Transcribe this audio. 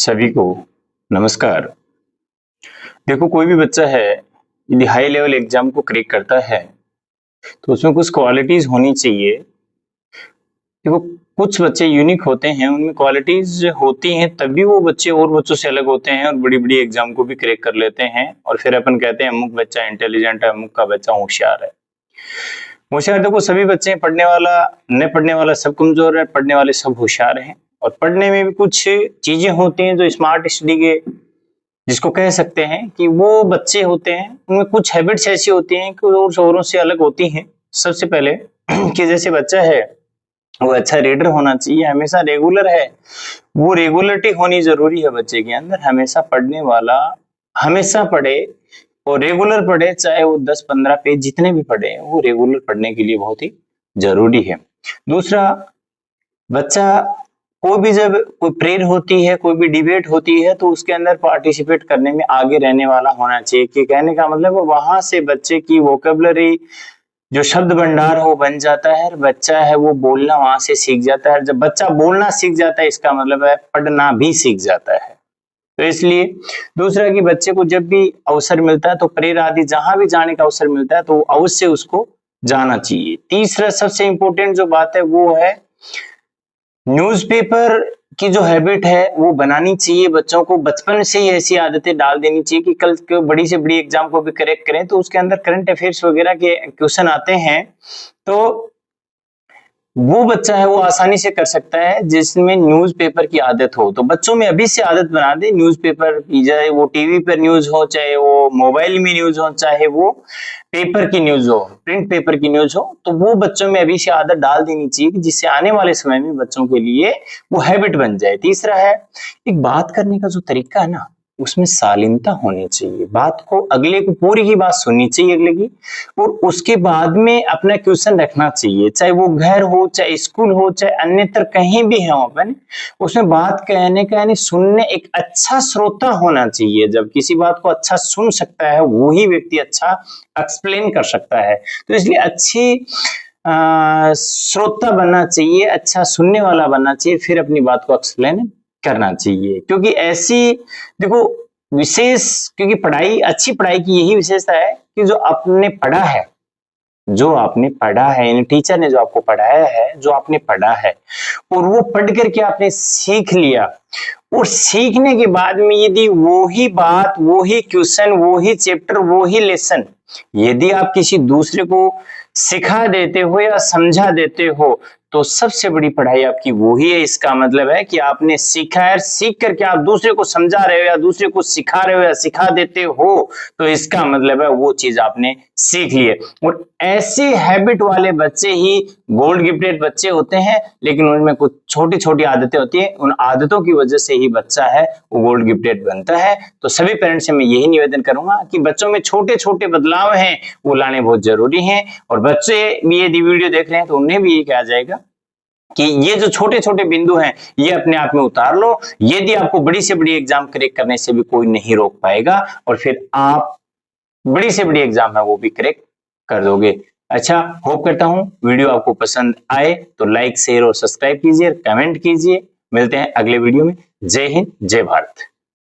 सभी को नमस्कार। देखो, कोई भी बच्चा है यदि हाई लेवल एग्जाम को क्रैक करता है तो उसमें कुछ क्वालिटीज होनी चाहिए। देखो, कुछ बच्चे यूनिक होते हैं, उनमें क्वालिटीज होती हैं तभी वो बच्चे और बच्चों से अलग होते हैं और बड़ी बड़ी एग्जाम को भी क्रैक कर लेते हैं। और फिर अपन कहते हैं अमुक बच्चा इंटेलिजेंट है, अमुक का बच्चा होशियार है। होशियार देखो सभी बच्चे हैं, पढ़ने वाला न पढ़ने वाला सब कमजोर है, पढ़ने वाले सब होशियार हैं। और पढ़ने में भी कुछ चीजें होती हैं जो स्मार्ट स्टडी के जिसको कह सकते हैं कि वो बच्चे होते हैं, उनमें कुछ हैबिट्स ऐसी होती हैं कि वो औरों से अलग होती हैं। सबसे पहले कि जैसे बच्चा है वो अच्छा रीडर होना चाहिए, हमेशा रेगुलर है, वो रेगुलरिटी होनी जरूरी है बच्चे के अंदर। हमेशा पढ़ने वाला हमेशा पढ़े और रेगुलर पढ़े, चाहे वो 10-15 पेज जितने भी पढ़े, वो रेगुलर पढ़ने के लिए बहुत ही जरूरी है। दूसरा, बच्चा कोई भी जब कोई प्रेयर होती है, कोई भी डिबेट होती है तो उसके अंदर पार्टिसिपेट करने में आगे रहने वाला होना चाहिए। कि कहने का मतलब वहां से बच्चे की वोकेबलरी जो शब्द भंडार हो बन जाता है, बच्चा है वो बोलना वहां से सीख जाता है। जब बच्चा बोलना सीख जाता है इसका मतलब है पढ़ना भी सीख जाता है। तो इसलिए दूसरा कि बच्चे को जब भी अवसर मिलता है तो प्रेयर आदि जहां भी जाने का अवसर मिलता है तो अवश्य उसको जाना चाहिए। तीसरा सबसे इंपॉर्टेंट जो बात है वो है न्यूज़पेपर की जो हैबिट है वो बनानी चाहिए। बच्चों को बचपन से ही ऐसी आदतें डाल देनी चाहिए कि कल के बड़ी से बड़ी एग्जाम को भी क्रैक करें तो उसके अंदर करंट अफेयर्स वगैरह के क्वेश्चन आते हैं तो वो बच्चा है वो आसानी से कर सकता है जिसमें न्यूज़पेपर की आदत हो। तो बच्चों में अभी से आदत बना दे न्यूज़पेपर की, चाहे वो टीवी पर न्यूज हो, चाहे वो मोबाइल में न्यूज हो, चाहे वो पेपर की न्यूज हो, प्रिंट पेपर की न्यूज हो, तो वो बच्चों में अभी से आदत डाल देनी चाहिए कि जिससे आने वाले समय में बच्चों के लिए वो हैबिट बन जाए। तीसरा है एक बात करने का जो तरीका है ना उसमें शालीनता होनी चाहिए। बात को अगले को पूरी की बात सुननी चाहिए अगले की, और उसके बाद में अपना क्वेश्चन रखना चाहिए। चाहे वो घर हो, चाहे स्कूल हो, चाहे अन्यत्र कहीं भी हो, अपन उसमें बात कहने का यानी सुनने एक अच्छा श्रोता होना चाहिए। जब किसी बात को अच्छा सुन सकता है वही व्यक्ति अच्छा एक्सप्लेन कर सकता है। तो इसलिए अच्छी श्रोता बनना चाहिए, अच्छा सुनने वाला बनना चाहिए, फिर अपनी बात को एक्सप्लेन करना चाहिए। क्योंकि ऐसी देखो विशेष, क्योंकि पढ़ाई अच्छी पढ़ाई की यही विशेषता है कि जो आपने पढ़ा है, जो आपने पढ़ा है यानी टीचर ने जो आपको पढ़ाया है, जो आपने पढ़ा है और वो पढ़ करके आपने सीख लिया, और सीखने के बाद में यदि वही बात, वही क्वेश्चन, वही चैप्टर, वही लेसन यदि आप किसी दूसरे को सिखा देते हो या समझा देते हो तो सबसे बड़ी पढ़ाई आपकी वही है। इसका मतलब है कि आपने सीखा है, सीख करके आप दूसरे को समझा रहे हो या दूसरे को सिखा रहे हो या सिखा देते हो, तो इसका मतलब है वो चीज आपने सीख ली है। और ऐसे हैबिट वाले बच्चे ही गोल्ड गिफ्टेड बच्चे होते हैं, लेकिन उनमें कुछ छोटी छोटी आदतें होती हैं, उन आदतों की वजह से ही बच्चा है वो गोल्ड गिफ्टेड बनता है। तो सभी पेरेंट्स से मैं यही निवेदन करूंगा कि बच्चों में छोटे छोटे बदलाव हैं वो लाने बहुत जरूरी हैं। और बच्चे भी यदि वीडियो देख रहे हैं तो उन्हें भी ये कहा जाएगा कि ये जो छोटे छोटे बिंदु हैं ये अपने आप में उतार लो। यदि आपको बड़ी से बड़ी एग्जाम क्रैक करने से भी कोई नहीं रोक पाएगा और फिर आप बड़ी से बड़ी एग्जाम है वो भी क्रैक कर दोगे। अच्छा, होप करता हूं वीडियो आपको पसंद आए तो लाइक, शेयर और सब्सक्राइब कीजिए, कमेंट कीजिए। मिलते हैं अगले वीडियो में। जय हिंद, जय भारत।